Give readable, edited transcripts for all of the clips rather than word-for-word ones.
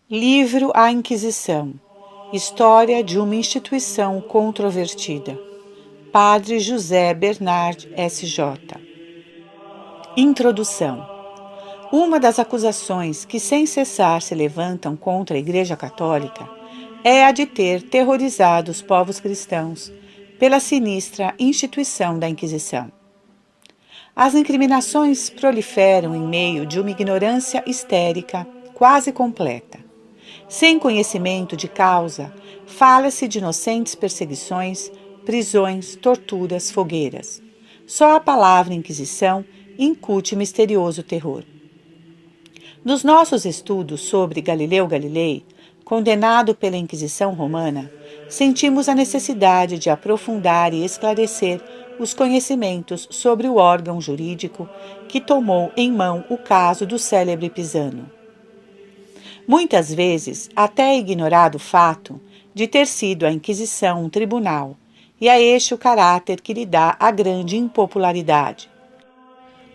Livro A Inquisição. História de uma instituição controvertida. Padre José Bernard S.J. Introdução. Uma das acusações que sem cessar se levantam contra a Igreja Católica é a de ter terrorizado os povos cristãos pela sinistra instituição da Inquisição. As incriminações proliferam em meio de uma ignorância histérica quase completa. Sem conhecimento de causa, fala-se de inocentes perseguições, prisões, torturas, fogueiras. Só a palavra Inquisição incute misterioso terror. Nos nossos estudos sobre Galileu Galilei, condenado pela Inquisição Romana, sentimos a necessidade de aprofundar e esclarecer os conhecimentos sobre o órgão jurídico que tomou em mão o caso do célebre Pisano. Muitas vezes, até é ignorado o fato de ter sido a Inquisição um tribunal, e a este o caráter que lhe dá a grande impopularidade.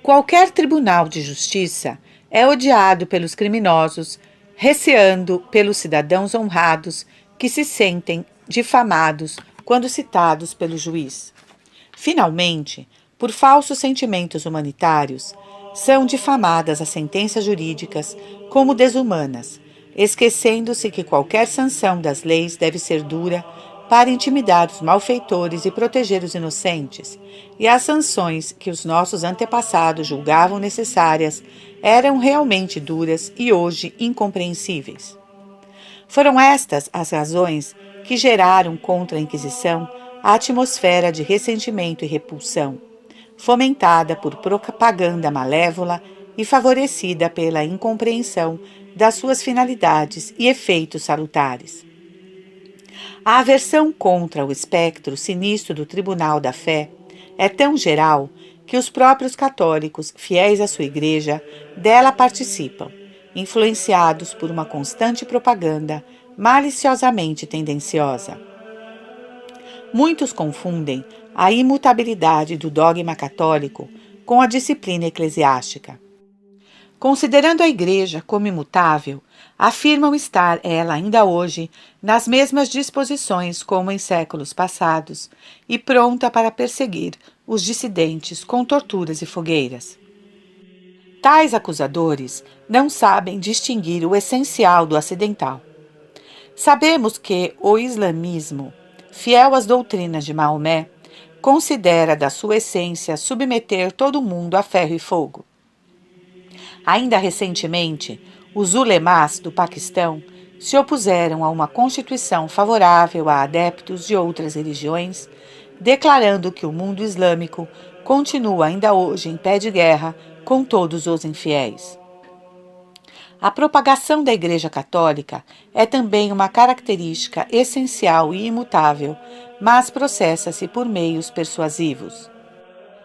Qualquer tribunal de justiça é odiado pelos criminosos, receando pelos cidadãos honrados que se sentem difamados quando citados pelo juiz. Finalmente, por falsos sentimentos humanitários, são difamadas as sentenças jurídicas como desumanas, esquecendo-se que qualquer sanção das leis deve ser dura para intimidar os malfeitores e proteger os inocentes, e as sanções que os nossos antepassados julgavam necessárias eram realmente duras e hoje incompreensíveis. Foram estas as razões que geraram contra a Inquisição a atmosfera de ressentimento e repulsão, fomentada por propaganda malévola e favorecida pela incompreensão das suas finalidades e efeitos salutares. A aversão contra o espectro sinistro do Tribunal da Fé é tão geral que os próprios católicos, fiéis à sua igreja, dela participam, influenciados por uma constante propaganda maliciosamente tendenciosa. Muitos confundem a imutabilidade do dogma católico com a disciplina eclesiástica. Considerando a Igreja como imutável, afirmam estar ela ainda hoje nas mesmas disposições como em séculos passados e pronta para perseguir os dissidentes com torturas e fogueiras. Tais acusadores não sabem distinguir o essencial do acidental. Sabemos que o islamismo, fiel às doutrinas de Maomé, considera da sua essência submeter todo mundo a ferro e fogo. Ainda recentemente, os ulemás do Paquistão se opuseram a uma constituição favorável a adeptos de outras religiões, declarando que o mundo islâmico continua ainda hoje em pé de guerra com todos os infiéis. A propagação da Igreja Católica é também uma característica essencial e imutável, mas processa-se por meios persuasivos.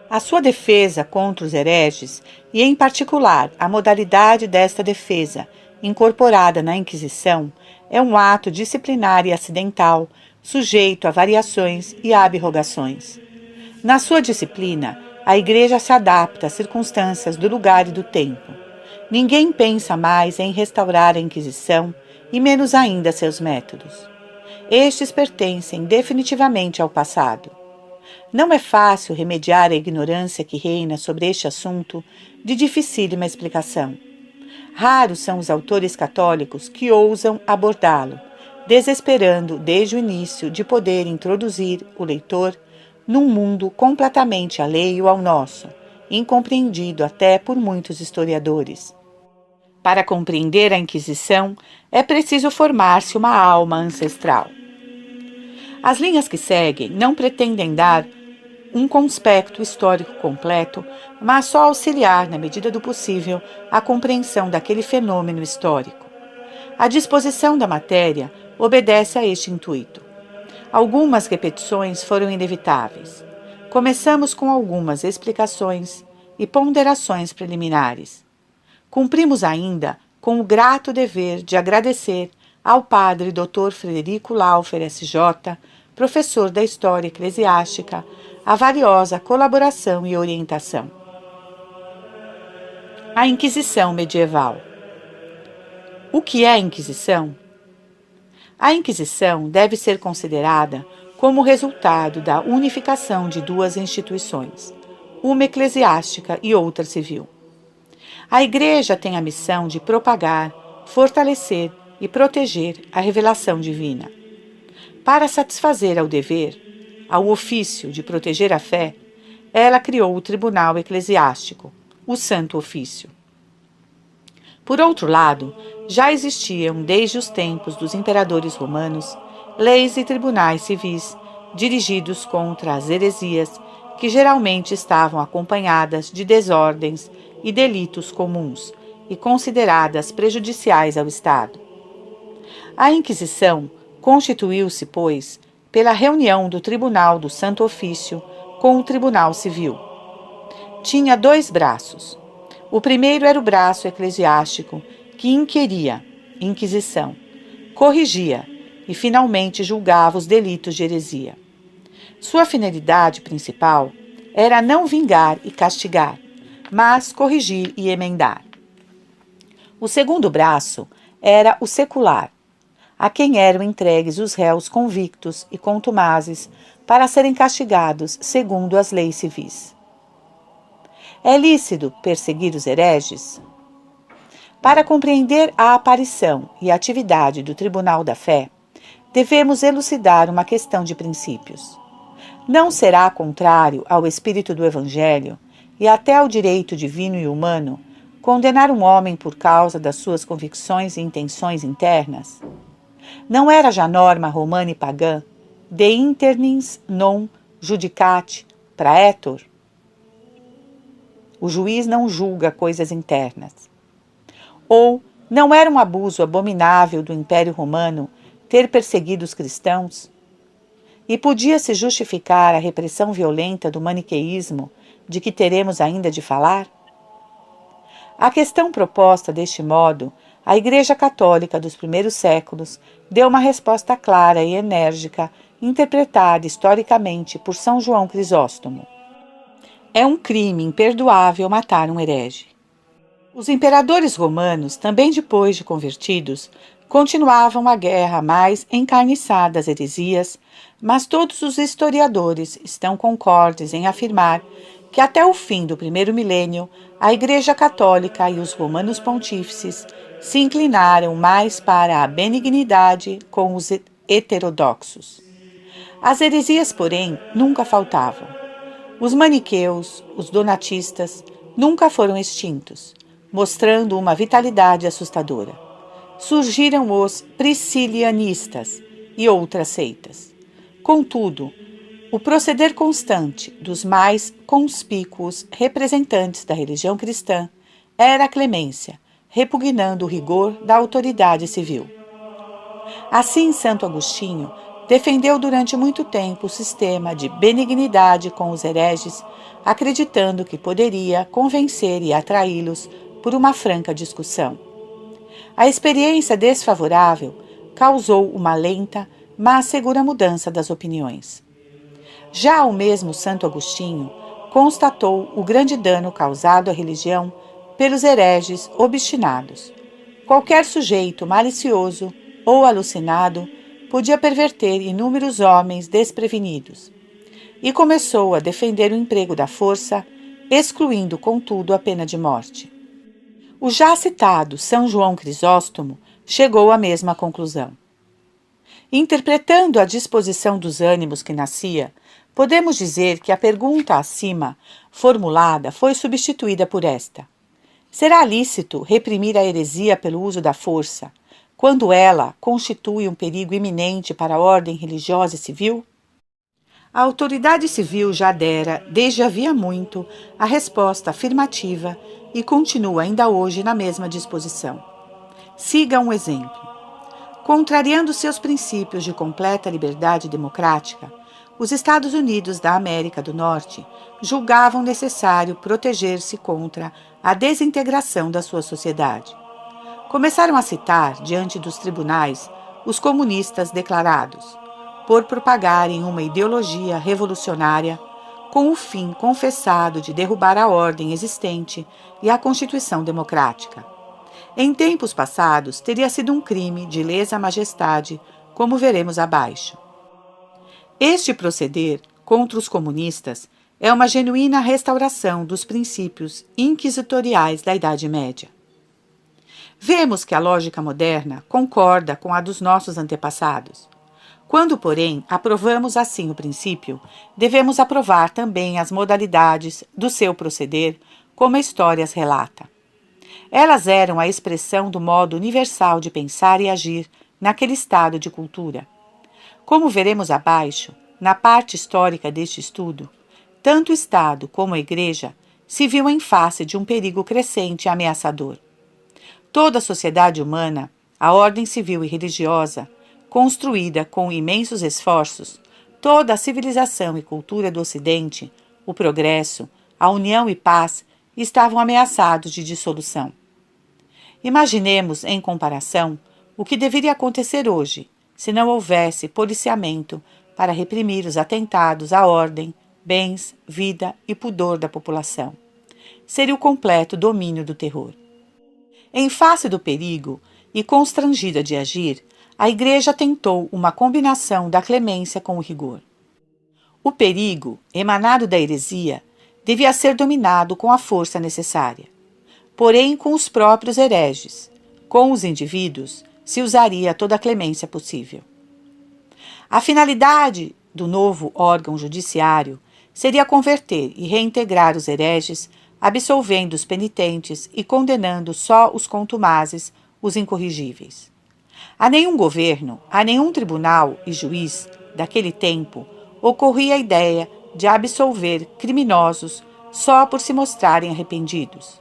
A sua defesa contra os hereges, e em particular a modalidade desta defesa, incorporada na Inquisição, é um ato disciplinar e acidental, sujeito a variações e abrogações. Na sua disciplina, a Igreja se adapta às circunstâncias do lugar e do tempo. Ninguém pensa mais em restaurar a Inquisição e menos ainda seus métodos. Estes pertencem definitivamente ao passado. Não é fácil remediar a ignorância que reina sobre este assunto de dificílima explicação. Raros são os autores católicos que ousam abordá-lo, desesperando desde o início de poder introduzir o leitor num mundo completamente alheio ao nosso, incompreendido até por muitos historiadores. Para compreender a Inquisição, é preciso formar-se uma alma ancestral. As linhas que seguem não pretendem dar um conspecto histórico completo, mas só auxiliar, na medida do possível, a compreensão daquele fenômeno histórico. A disposição da matéria obedece a este intuito. Algumas repetições foram inevitáveis. Começamos com algumas explicações e ponderações preliminares. Cumprimos ainda com o grato dever de agradecer ao padre Dr. Frederico Laufer S.J., professor da História Eclesiástica, a valiosa colaboração e orientação. A Inquisição Medieval. O que é a Inquisição? A Inquisição deve ser considerada como resultado da unificação de duas instituições, uma eclesiástica e outra civil. A Igreja tem a missão de propagar, fortalecer e proteger a revelação divina. Para satisfazer ao dever, ao ofício de proteger a fé, ela criou o Tribunal Eclesiástico, o Santo Ofício. Por outro lado, já existiam desde os tempos dos imperadores romanos leis e tribunais civis dirigidos contra as heresias, que geralmente estavam acompanhadas de desordens e delitos comuns e consideradas prejudiciais ao Estado. A Inquisição constituiu-se, pois, pela reunião do Tribunal do Santo Ofício com o Tribunal Civil. Tinha dois braços. O primeiro era o braço eclesiástico, que inquiria, Inquisição, corrigia e finalmente julgava os delitos de heresia. Sua finalidade principal era não vingar e castigar, mas corrigir e emendar. O segundo braço era o secular, a quem eram entregues os réus convictos e contumazes para serem castigados segundo as leis civis. É lícito perseguir os hereges? Para compreender a aparição e a atividade do Tribunal da Fé, devemos elucidar uma questão de princípios. Não será contrário ao espírito do Evangelho e até ao direito divino e humano condenar um homem por causa das suas convicções e intenções internas? Não era já norma romana e pagã de internis non judicate praetor? O juiz não julga coisas internas. Ou não era um abuso abominável do Império Romano ter perseguido os cristãos? E podia-se justificar a repressão violenta do maniqueísmo de que teremos ainda de falar? A questão proposta deste modo, a Igreja Católica dos primeiros séculos deu uma resposta clara e enérgica, interpretada historicamente por São João Crisóstomo. É um crime imperdoável matar um herege. Os imperadores romanos, também depois de convertidos, continuavam a guerra mais encarniçada às heresias, mas todos os historiadores estão concordes em afirmar que até o fim do primeiro milênio, a Igreja Católica e os romanos pontífices se inclinaram mais para a benignidade com os heterodoxos. As heresias, porém, nunca faltavam. Os maniqueus, os donatistas, nunca foram extintos, mostrando uma vitalidade assustadora. Surgiram os priscilianistas e outras seitas. Contudo, o proceder constante dos mais conspícuos representantes da religião cristã era a clemência, repugnando o rigor da autoridade civil. Assim, Santo Agostinho defendeu durante muito tempo o sistema de benignidade com os hereges, acreditando que poderia convencer e atraí-los por uma franca discussão. A experiência desfavorável causou uma lenta, mas segura mudança das opiniões. Já o mesmo Santo Agostinho constatou o grande dano causado à religião pelos hereges obstinados. Qualquer sujeito malicioso ou alucinado podia perverter inúmeros homens desprevenidos, e começou a defender o emprego da força, excluindo, contudo, a pena de morte. O já citado São João Crisóstomo chegou à mesma conclusão. Interpretando a disposição dos ânimos que nascia, podemos dizer que a pergunta acima formulada foi substituída por esta: será lícito reprimir a heresia pelo uso da força, quando ela constitui um perigo iminente para a ordem religiosa e civil? A autoridade civil já dera, desde havia muito, a resposta afirmativa e continua ainda hoje na mesma disposição. Siga um exemplo. Contrariando seus princípios de completa liberdade democrática, os Estados Unidos da América do Norte julgavam necessário proteger-se contra a desintegração da sua sociedade. Começaram a citar, diante dos tribunais, os comunistas declarados, por propagarem uma ideologia revolucionária com o fim confessado de derrubar a ordem existente e a Constituição democrática. Em tempos passados, teria sido um crime de lesa majestade, como veremos abaixo. Este proceder contra os comunistas é uma genuína restauração dos princípios inquisitoriais da Idade Média. Vemos que a lógica moderna concorda com a dos nossos antepassados. Quando, porém, aprovamos assim o princípio, devemos aprovar também as modalidades do seu proceder, como a história as relata. Elas eram a expressão do modo universal de pensar e agir naquele estado de cultura. Como veremos abaixo, na parte histórica deste estudo, tanto o Estado como a Igreja se viu em face de um perigo crescente e ameaçador. Toda a sociedade humana, a ordem civil e religiosa, construída com imensos esforços, toda a civilização e cultura do Ocidente, o progresso, a união e paz estavam ameaçados de dissolução. Imaginemos, em comparação, o que deveria acontecer hoje, se não houvesse policiamento para reprimir os atentados à ordem, bens, vida e pudor da população. Seria o completo domínio do terror. Em face do perigo e constrangida de agir, a Igreja tentou uma combinação da clemência com o rigor. O perigo, emanado da heresia, devia ser dominado com a força necessária. Porém, com os próprios hereges, com os indivíduos, se usaria toda a clemência possível. A finalidade do novo órgão judiciário seria converter e reintegrar os hereges, absolvendo os penitentes e condenando só os contumazes, os incorrigíveis. A nenhum governo, a nenhum tribunal e juiz daquele tempo ocorria a ideia de absolver criminosos só por se mostrarem arrependidos.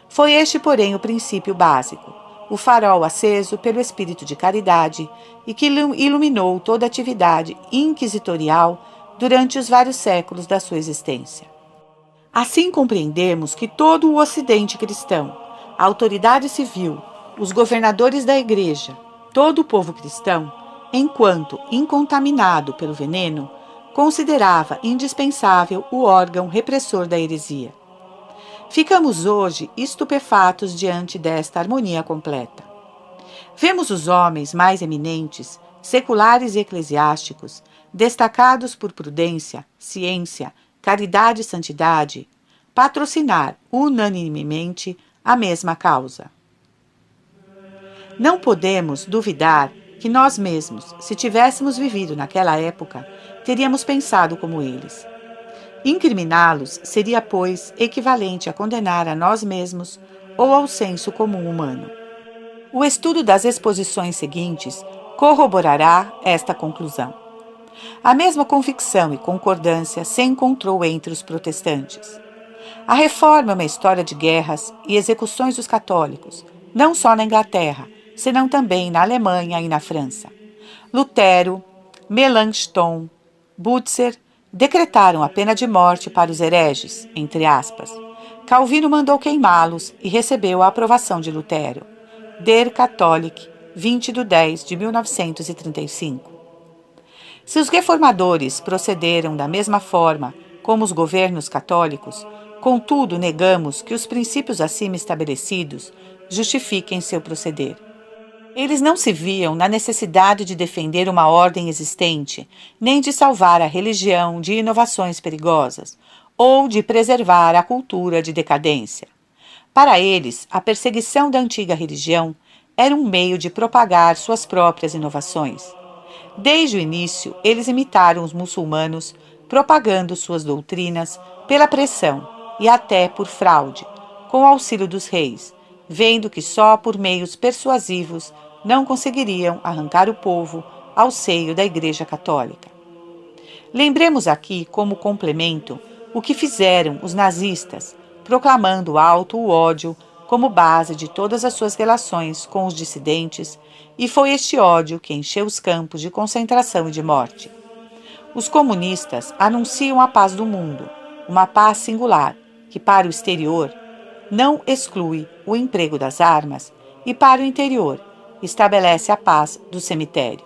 Foi este, porém, o princípio básico, o farol aceso pelo espírito de caridade e que iluminou toda a atividade inquisitorial durante os vários séculos da sua existência. Assim compreendemos que todo o Ocidente cristão, a autoridade civil, os governadores da Igreja, todo o povo cristão, enquanto incontaminado pelo veneno, considerava indispensável o órgão repressor da heresia. Ficamos hoje estupefatos diante desta harmonia completa. Vemos os homens mais eminentes, seculares e eclesiásticos, destacados por prudência, ciência, caridade e santidade, patrocinar unanimemente a mesma causa. Não podemos duvidar que nós mesmos, se tivéssemos vivido naquela época, teríamos pensado como eles. Incriminá-los seria, pois, equivalente a condenar a nós mesmos ou ao senso comum humano. O estudo das exposições seguintes corroborará esta conclusão. A mesma convicção e concordância se encontrou entre os protestantes. A Reforma é uma história de guerras e execuções dos católicos, não só na Inglaterra, senão também na Alemanha e na França. Lutero, Melanchthon, Butzer decretaram a pena de morte para os hereges, entre aspas. Calvino mandou queimá-los e recebeu a aprovação de Lutero. Der Catholic, 20/10/1935. Se os reformadores procederam da mesma forma como os governos católicos, contudo negamos que os princípios acima estabelecidos justifiquem seu proceder. Eles não se viam na necessidade de defender uma ordem existente, nem de salvar a religião de inovações perigosas, ou de preservar a cultura de decadência. Para eles, a perseguição da antiga religião era um meio de propagar suas próprias inovações. Desde o início, eles imitaram os muçulmanos, propagando suas doutrinas pela pressão e até por fraude, com o auxílio dos reis, vendo que só por meios persuasivos não conseguiriam arrancar o povo ao seio da Igreja Católica. Lembremos aqui, como complemento, o que fizeram os nazistas, proclamando alto o ódio como base de todas as suas relações com os dissidentes, e foi este ódio que encheu os campos de concentração e de morte. Os comunistas anunciam a paz do mundo, uma paz singular, que para o exterior não exclui o emprego das armas e para o interior estabelece a paz do cemitério.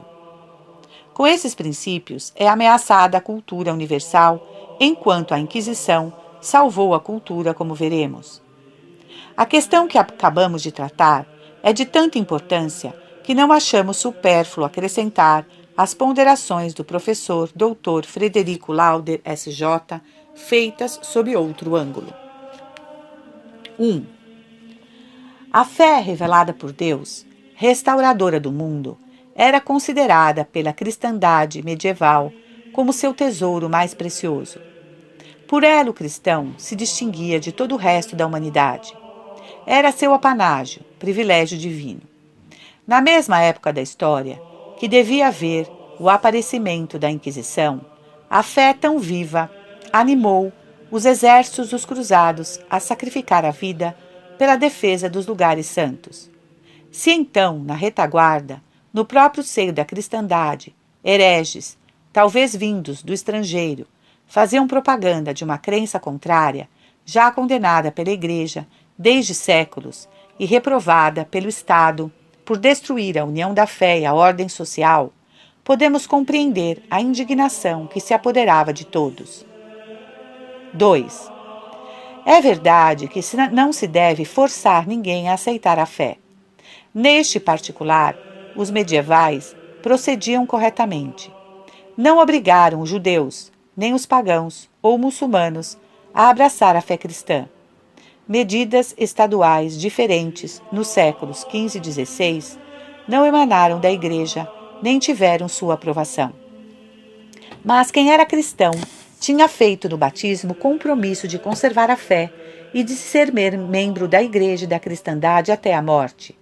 Com esses princípios é ameaçada a cultura universal, enquanto a Inquisição salvou a cultura, como veremos. A questão que acabamos de tratar é de tanta importância que não achamos supérfluo acrescentar as ponderações do professor Dr. Frederico Lauder, S.J., feitas sob outro ângulo. 1. A fé revelada por Deus, restauradora do mundo, era considerada pela cristandade medieval como seu tesouro mais precioso. Por ela, o cristão se distinguia de todo o resto da humanidade. Era seu apanágio, privilégio divino. Na mesma época da história, que devia haver o aparecimento da Inquisição, a fé tão viva animou os exércitos dos cruzados a sacrificar a vida pela defesa dos lugares santos. Se então, na retaguarda, no próprio seio da cristandade, hereges, talvez vindos do estrangeiro, faziam propaganda de uma crença contrária, já condenada pela Igreja desde séculos e reprovada pelo Estado por destruir a união da fé e a ordem social, podemos compreender a indignação que se apoderava de todos. 2. É verdade que não se deve forçar ninguém a aceitar a fé. Neste particular, os medievais procediam corretamente. Não obrigaram os judeus, nem os pagãos ou muçulmanos a abraçar a fé cristã. Medidas estaduais diferentes nos séculos XV e XVI não emanaram da Igreja nem tiveram sua aprovação. Mas quem era cristão tinha feito no batismo compromisso de conservar a fé e de ser membro da Igreja e da cristandade até a morte,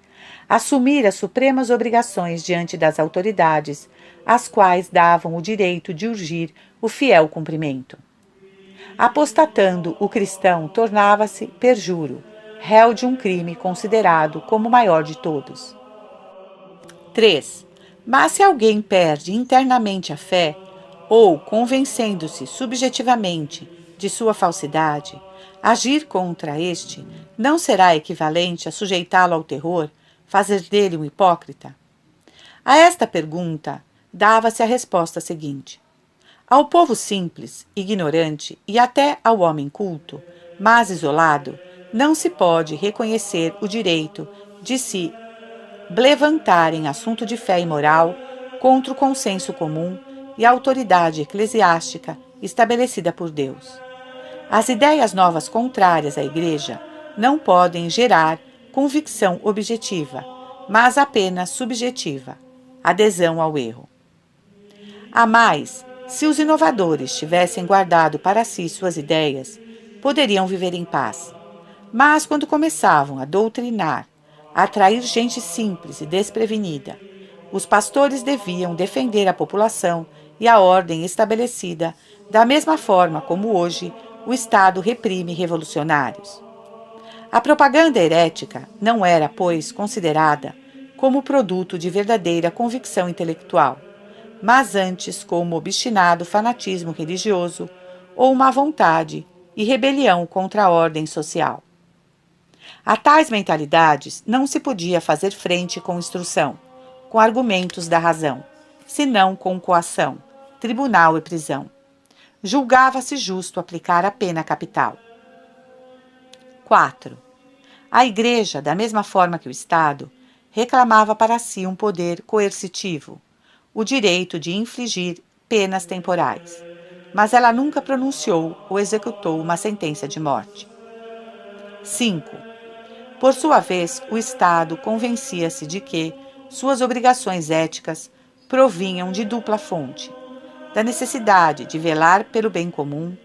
assumir as supremas obrigações diante das autoridades, às quais davam o direito de urgir o fiel cumprimento. Apostatando, o cristão tornava-se perjuro, réu de um crime considerado como o maior de todos. 3. Mas se alguém perde internamente a fé, ou, convencendo-se subjetivamente de sua falsidade, agir contra este não será equivalente a sujeitá-lo ao terror, fazer dele um hipócrita? A esta pergunta dava-se a resposta seguinte: ao povo simples, ignorante e até ao homem culto, mas isolado, não se pode reconhecer o direito de se blevantar em assunto de fé e moral contra o consenso comum e a autoridade eclesiástica estabelecida por Deus. As ideias novas contrárias à Igreja não podem gerar convicção objetiva, mas apenas subjetiva, adesão ao erro. A mais, se os inovadores tivessem guardado para si suas ideias, poderiam viver em paz. Mas quando começavam a doutrinar, a atrair gente simples e desprevenida, os pastores deviam defender a população e a ordem estabelecida, da mesma forma como hoje o Estado reprime revolucionários. A propaganda herética não era, pois, considerada como produto de verdadeira convicção intelectual, mas antes como obstinado fanatismo religioso ou má vontade e rebelião contra a ordem social. A tais mentalidades não se podia fazer frente com instrução, com argumentos da razão, senão com coação, tribunal e prisão. Julgava-se justo aplicar a pena capital. 4. A Igreja, da mesma forma que o Estado, reclamava para si um poder coercitivo, o direito de infligir penas temporais, mas ela nunca pronunciou ou executou uma sentença de morte. 5. Por sua vez, o Estado convencia-se de que suas obrigações éticas provinham de dupla fonte, da necessidade de velar pelo bem comum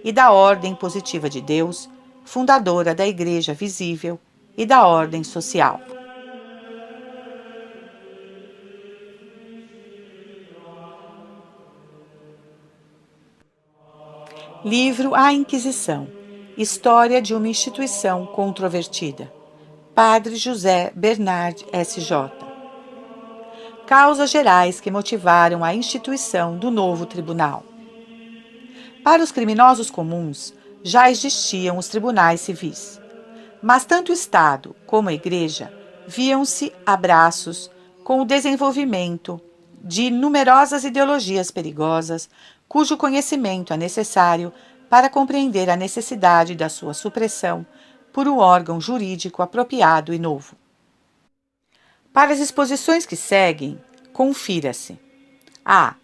e da ordem positiva de Deus, fundadora da Igreja visível e da ordem social. Livro A Inquisição. História de uma instituição controvertida. Padre José Bernard S.J. Causas gerais que motivaram a instituição do novo tribunal. Para os criminosos comuns, já existiam os tribunais civis. Mas tanto o Estado como a Igreja viam-se a braços com o desenvolvimento de numerosas ideologias perigosas, cujo conhecimento é necessário para compreender a necessidade da sua supressão por um órgão jurídico apropriado e novo. Para as exposições que seguem, confira-se: a.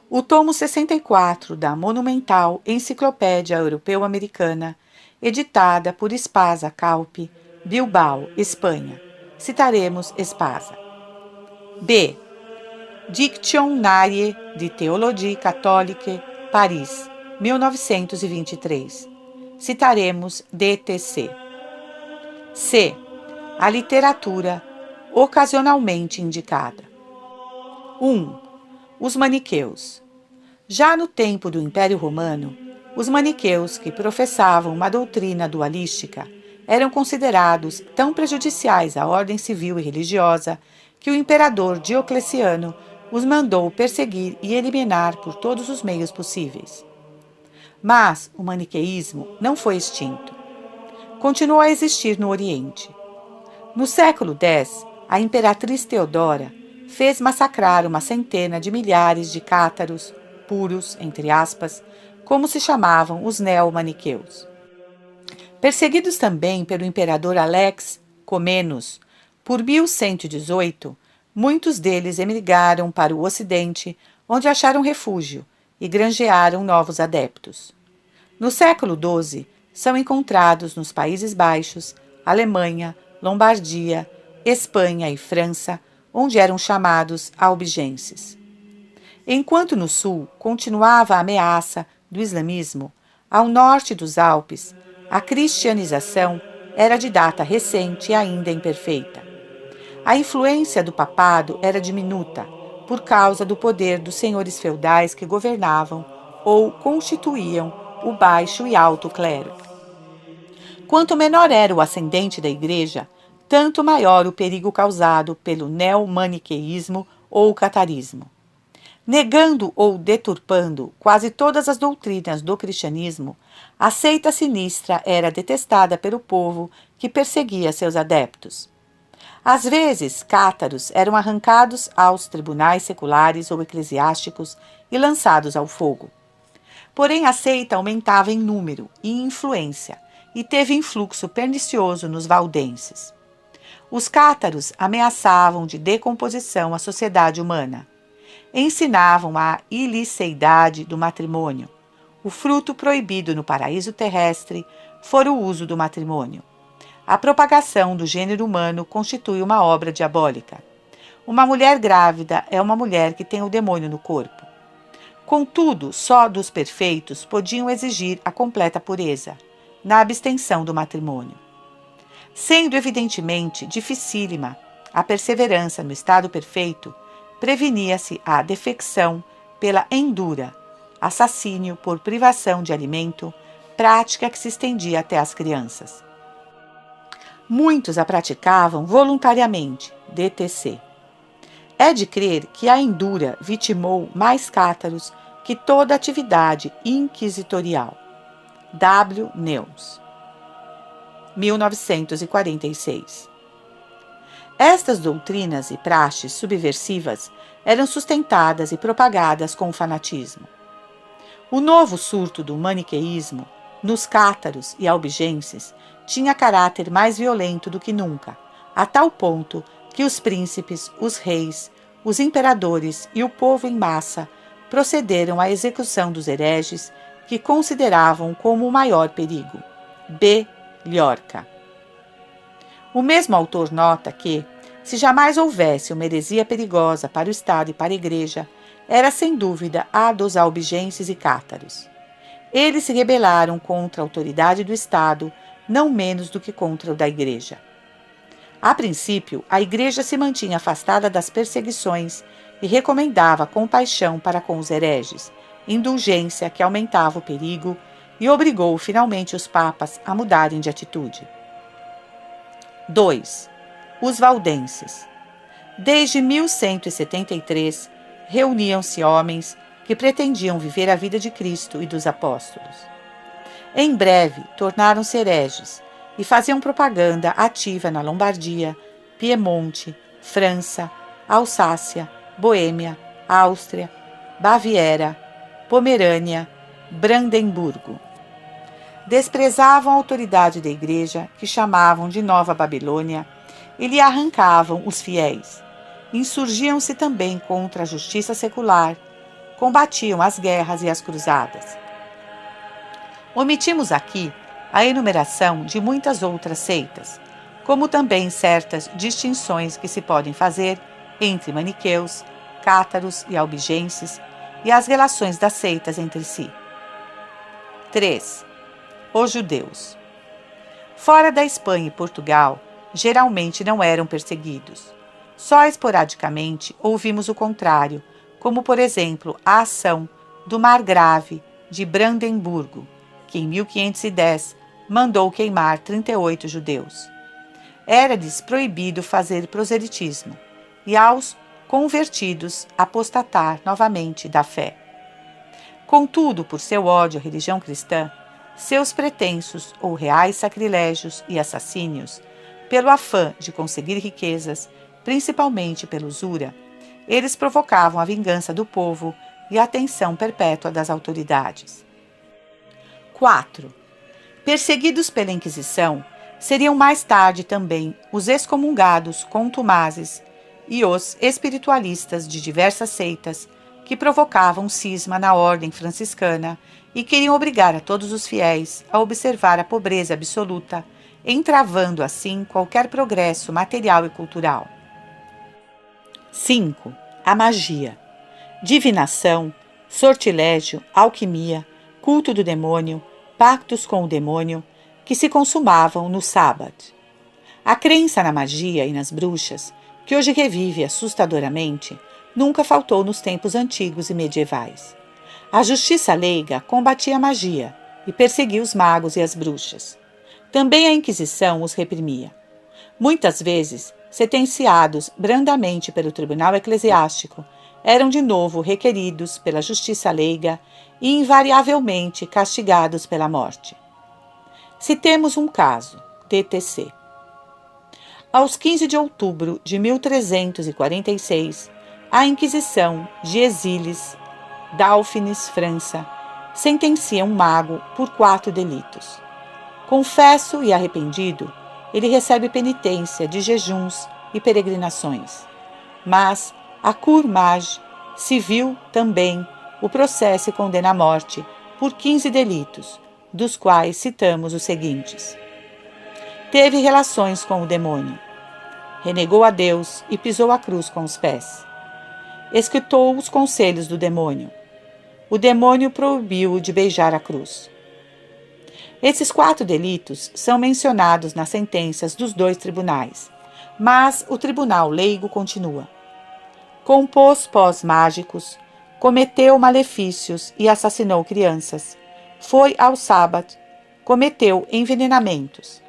O tomo 64 da monumental Enciclopédia Europeu-Americana, editada por Espasa Calpe, Bilbao, Espanha. Citaremos Espasa. B. Dictionnaire de Théologie Catholique, Paris, 1923. Citaremos DTC. C. A literatura ocasionalmente indicada. 1. Os maniqueus. Já no tempo do Império Romano, os maniqueus, que professavam uma doutrina dualística, eram considerados tão prejudiciais à ordem civil e religiosa que o imperador Diocleciano os mandou perseguir e eliminar por todos os meios possíveis. Mas o maniqueísmo não foi extinto. Continuou a existir no Oriente. No século X, a imperatriz Teodora fez massacrar uma centena de milhares de cátaros, puros, entre aspas, como se chamavam os neo-maniqueus. Perseguidos também pelo imperador Alex Comnenus, por 1118, muitos deles emigraram para o Ocidente, onde acharam refúgio e granjearam novos adeptos. No século XII, são encontrados nos Países Baixos, Alemanha, Lombardia, Espanha e França, onde eram chamados albigenses. Enquanto no sul continuava a ameaça do islamismo, ao norte dos Alpes, a cristianização era de data recente e ainda imperfeita. A influência do papado era diminuta por causa do poder dos senhores feudais que governavam ou constituíam o baixo e alto clero. Quanto menor era o ascendente da Igreja, tanto maior o perigo causado pelo neomaniqueísmo ou catarismo. Negando ou deturpando quase todas as doutrinas do cristianismo, a seita sinistra era detestada pelo povo que perseguia seus adeptos. Às vezes, cátaros eram arrancados aos tribunais seculares ou eclesiásticos e lançados ao fogo. Porém, a seita aumentava em número e influência e teve influxo pernicioso nos valdenses. Os cátaros ameaçavam de decomposição a sociedade humana. Ensinavam a iliceidade do matrimônio. O fruto proibido no paraíso terrestre fora o uso do matrimônio. A propagação do gênero humano constitui uma obra diabólica. Uma mulher grávida é uma mulher que tem o demônio no corpo. Contudo, só dos perfeitos podiam exigir a completa pureza, na abstenção do matrimônio. Sendo evidentemente dificílima a perseverança no estado perfeito, prevenia-se a defecção pela endura, assassínio por privação de alimento, prática que se estendia até as crianças. Muitos a praticavam voluntariamente, DTC. É de crer que a endura vitimou mais cátaros que toda atividade inquisitorial. W. Neus, 1946. Estas doutrinas e praxes subversivas eram sustentadas e propagadas com fanatismo. O novo surto do maniqueísmo, nos cátaros e albigenses, tinha caráter mais violento do que nunca, a tal ponto que os príncipes, os reis, os imperadores e o povo em massa procederam à execução dos hereges que consideravam como o maior perigo. B. Llorca. O mesmo autor nota que, se jamais houvesse uma heresia perigosa para o Estado e para a Igreja, era sem dúvida a dos albigenses e cátaros. Eles se rebelaram contra a autoridade do Estado, não menos do que contra o da Igreja. A princípio, a Igreja se mantinha afastada das perseguições e recomendava compaixão para com os hereges, indulgência que aumentava o perigo e obrigou finalmente os papas a mudarem de atitude. 2. Os valdenses. Desde 1173, reuniam-se homens que pretendiam viver a vida de Cristo e dos apóstolos. Em breve, tornaram-se hereges e faziam propaganda ativa na Lombardia, Piemonte, França, Alsácia, Boêmia, Áustria, Baviera, Pomerânia, Brandemburgo. Desprezavam a autoridade da Igreja, que chamavam de Nova Babilônia, e lhe arrancavam os fiéis. Insurgiam-se também contra a justiça secular, combatiam as guerras e as cruzadas. Omitimos aqui a enumeração de muitas outras seitas, como também certas distinções que se podem fazer entre maniqueus, cátaros e albigenses e as relações das seitas entre si. 3. Os judeus. Fora da Espanha e Portugal, geralmente não eram perseguidos. Só esporadicamente ouvimos o contrário, como por exemplo a ação do margrave de Brandemburgo, que em 1510 mandou queimar 38 judeus. Era-lhes proibido fazer proselitismo e aos convertidos apostatar novamente da fé. Contudo, por seu ódio à religião cristã, seus pretensos ou reais sacrilégios e assassínios, pelo afã de conseguir riquezas, principalmente pela usura, eles provocavam a vingança do povo e a atenção perpétua das autoridades. 4. Perseguidos pela Inquisição, seriam mais tarde também os excomungados contumazes e os espiritualistas de diversas seitas que provocavam cisma na ordem franciscana e queriam obrigar a todos os fiéis a observar a pobreza absoluta, entravando assim qualquer progresso material e cultural. 5. A magia. Divinação, sortilégio, alquimia, culto do demônio, pactos com o demônio, que se consumavam no sábado. A crença na magia e nas bruxas, que hoje revive assustadoramente, nunca faltou nos tempos antigos e medievais. A justiça leiga combatia a magia e perseguia os magos e as bruxas. Também a Inquisição os reprimia. Muitas vezes, sentenciados brandamente pelo tribunal eclesiástico, eram de novo requeridos pela justiça leiga e invariavelmente castigados pela morte. Citemos um caso, DTC. Aos 15 de outubro de 1346, a Inquisição de Exílies, Dauphinis, França, sentencia um mago por 4 delitos. Confesso e arrependido, ele recebe penitência de jejuns e peregrinações. Mas a Cour Mage civil também o processa e condena à morte por 15 delitos, dos quais citamos os seguintes. Teve relações com o demônio. Renegou a Deus e pisou a cruz com os pés. Escutou os conselhos do demônio. O demônio proibiu-o de beijar a cruz. Esses 4 delitos são mencionados nas sentenças dos 2 tribunais, mas o tribunal leigo continua. Compôs pós mágicos, cometeu malefícios e assassinou crianças. Foi ao sábado, cometeu envenenamentos.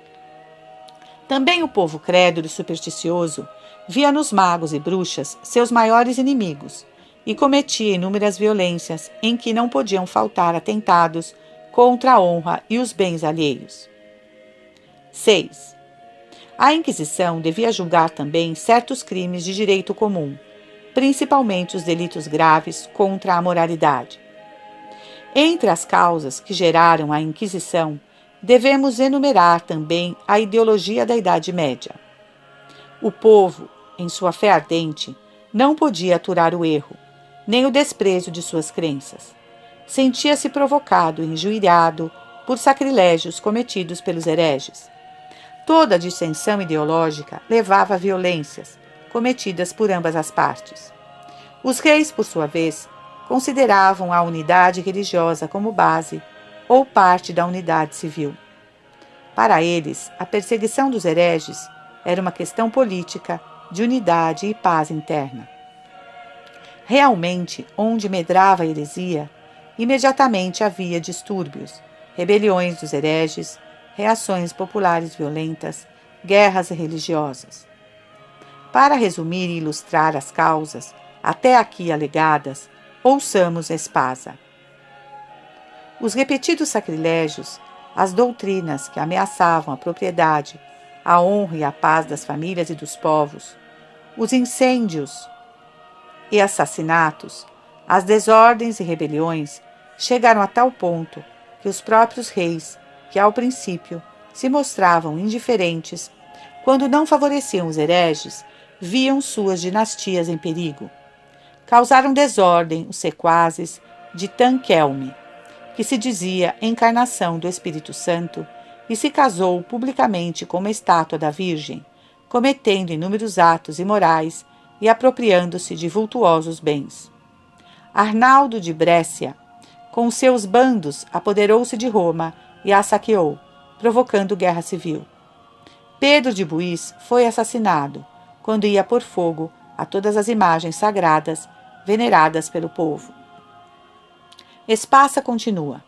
Também o povo crédulo e supersticioso via nos magos e bruxas seus maiores inimigos e cometia inúmeras violências em que não podiam faltar atentados contra a honra e os bens alheios. 6. A Inquisição devia julgar também certos crimes de direito comum, principalmente os delitos graves contra a moralidade. Entre as causas que geraram a Inquisição, devemos enumerar também a ideologia da Idade Média. O povo, em sua fé ardente, não podia aturar o erro, nem o desprezo de suas crenças. Sentia-se provocado e injuriado por sacrilégios cometidos pelos hereges. Toda a dissensão ideológica levava a violências, cometidas por ambas as partes. Os reis, por sua vez, consideravam a unidade religiosa como base ou parte da unidade civil. Para eles, a perseguição dos hereges era uma questão política de unidade e paz interna. Realmente, onde medrava a heresia, imediatamente havia distúrbios, rebeliões dos hereges, reações populares violentas, guerras religiosas. Para resumir e ilustrar as causas, até aqui alegadas, ouçamos Espasa. Os repetidos sacrilégios, as doutrinas que ameaçavam a propriedade, a honra e a paz das famílias e dos povos, os incêndios e assassinatos, as desordens e rebeliões chegaram a tal ponto que os próprios reis, que ao princípio se mostravam indiferentes, quando não favoreciam os hereges, viam suas dinastias em perigo. Causaram desordem os sequazes de Tanquelme, que se dizia encarnação do Espírito Santo e se casou publicamente com uma estátua da Virgem, cometendo inúmeros atos imorais e apropriando-se de vultuosos bens. Arnaldo de Brécia, com seus bandos, apoderou-se de Roma e a saqueou, provocando guerra civil. Pedro de Buís foi assassinado quando ia pôr fogo a todas as imagens sagradas veneradas pelo povo. Espassa continua.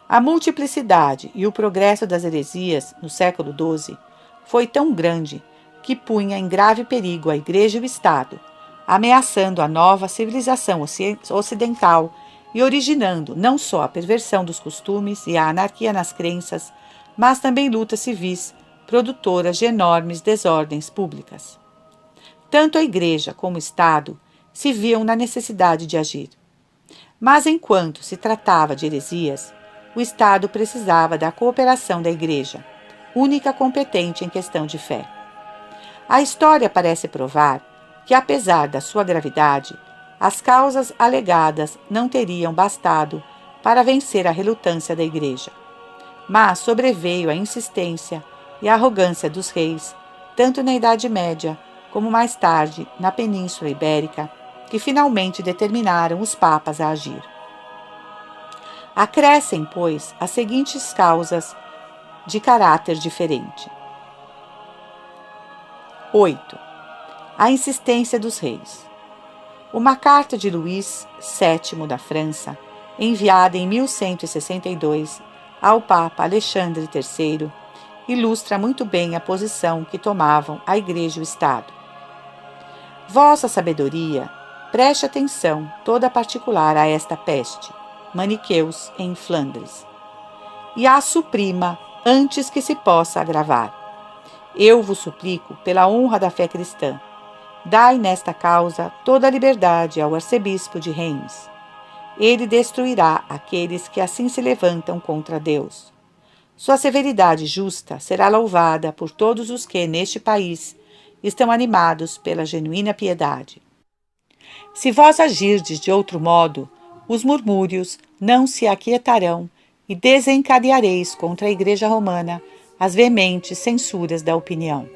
A multiplicidade e o progresso das heresias no século XII foi tão grande que punha em grave perigo a Igreja e o Estado, ameaçando a nova civilização ocidental e originando não só a perversão dos costumes e a anarquia nas crenças, mas também lutas civis produtoras de enormes desordens públicas. Tanto a Igreja como o Estado se viam na necessidade de agir. Mas enquanto se tratava de heresias, o Estado precisava da cooperação da Igreja, única competente em questão de fé. A história parece provar que, apesar da sua gravidade, as causas alegadas não teriam bastado para vencer a relutância da Igreja. Mas sobreveio a insistência e a arrogância dos reis, tanto na Idade Média como mais tarde na Península Ibérica, que finalmente determinaram os papas a agir. Acrescem, pois, as seguintes causas de caráter diferente. 8. A insistência dos reis. Uma carta de Luís VII da França, enviada em 1162 ao Papa Alexandre III, ilustra muito bem a posição que tomavam a Igreja e o Estado. Vossa sabedoria, preste atenção toda particular a esta peste, maniqueus em Flandres, e a suprima antes que se possa agravar. Eu vos suplico, pela honra da fé cristã, dai nesta causa toda a liberdade ao arcebispo de Reims. Ele destruirá aqueles que assim se levantam contra Deus. Sua severidade justa será louvada por todos os que, neste país, estão animados pela genuína piedade. Se vós agirdes de outro modo, os murmúrios não se aquietarão e desencadeareis contra a Igreja Romana as veementes censuras da opinião.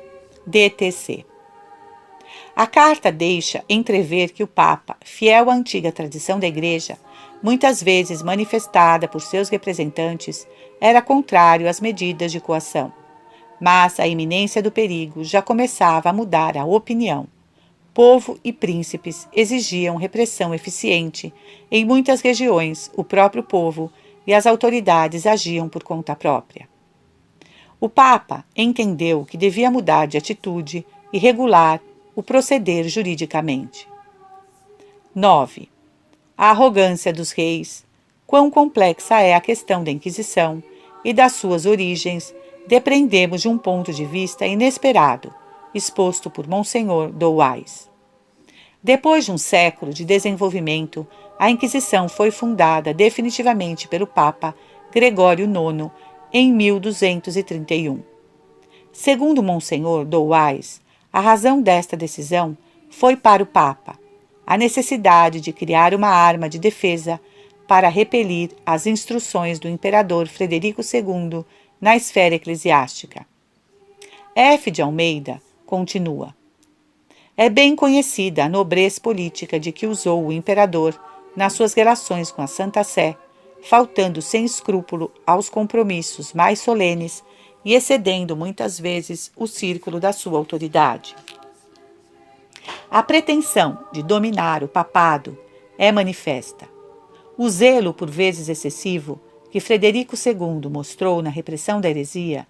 DTC. A carta deixa entrever que o Papa, fiel à antiga tradição da Igreja, muitas vezes manifestada por seus representantes, era contrário às medidas de coação. Mas a iminência do perigo já começava a mudar a opinião. Povo e príncipes exigiam repressão eficiente. Em muitas regiões, o próprio povo e as autoridades agiam por conta própria. O Papa entendeu que devia mudar de atitude e regular o proceder juridicamente. 9. A arrogância dos reis. Quão complexa é a questão da Inquisição e das suas origens, depreendemos de um ponto de vista inesperado, exposto por Monsenhor Douais. Depois de um século de desenvolvimento, a Inquisição foi fundada definitivamente pelo Papa Gregório IX em 1231. Segundo Monsenhor Douais, a razão desta decisão foi para o Papa a necessidade de criar uma arma de defesa para repelir as instruções do imperador Frederico II na esfera eclesiástica. F. de Almeida continua. É bem conhecida a nobrez política de que usou o imperador nas suas relações com a Santa Sé, faltando sem escrúpulo aos compromissos mais solenes e excedendo muitas vezes o círculo da sua autoridade. A pretensão de dominar o papado é manifesta. O zelo, por vezes excessivo, que Frederico II mostrou na repressão da heresia,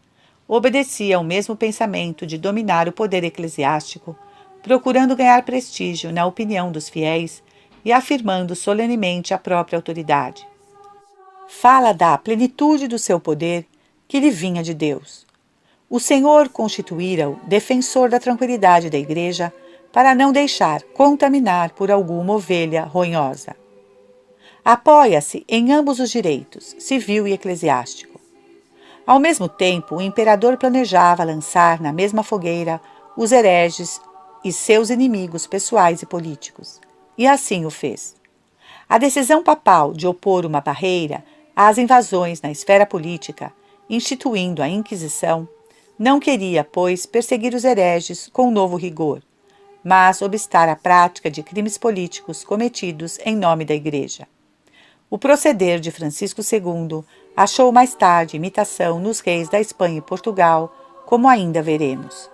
obedecia ao mesmo pensamento de dominar o poder eclesiástico, procurando ganhar prestígio na opinião dos fiéis e afirmando solenemente a própria autoridade. Fala da plenitude do seu poder que lhe vinha de Deus. O Senhor constituíra-o defensor da tranquilidade da Igreja para não deixar contaminar por alguma ovelha ronhosa. Apoia-se em ambos os direitos, civil e eclesiástico. Ao mesmo tempo, o imperador planejava lançar na mesma fogueira os hereges e seus inimigos pessoais e políticos. E assim o fez. A decisão papal de opor uma barreira às invasões na esfera política, instituindo a Inquisição, não queria, pois, perseguir os hereges com novo rigor, mas obstar a prática de crimes políticos cometidos em nome da Igreja. O proceder de Francisco II achou mais tarde imitação nos reis da Espanha e Portugal, como ainda veremos.